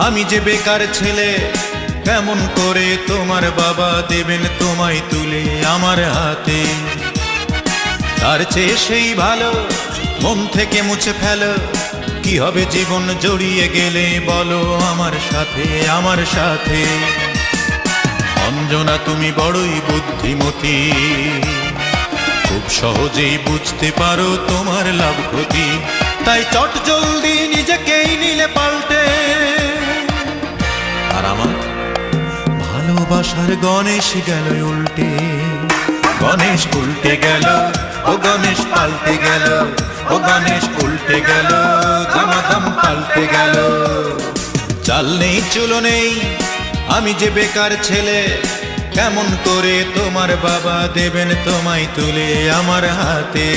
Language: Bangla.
আমি যে বেকার ছেলে, কেমন করে তোমার বাবা দেবেন তোমায় তুলে আমার হাতে? তার চেয়ে সেই ভালো মন থেকে মুছে ফেলো, কি হবে জীবন জড়িয়ে গেলে বলো আমার সাথে, আমার সাথে। অঞ্জনা তুমি বড়ই বুদ্ধিমতী, খুব সহজেই বুঝতে পারো তোমার লাভ ক্ষতি, তাই চট জলদি নিজেকেই নিলে পাল্টে। আর আমার ভালোবাসার গণেশ গেল উল্টে, গণেশ উল্টে গেল, ও গণেশ পাল্টে গেল, ও গণেশ উল্টে গেল, দামাদাম পাল্টে গেল। চাল নেই চুলো নেই, আমি যে বেকার ছেলে, কেমন করে তোমার বাবা দেবেন তোমায় তুলে আমার হাতে?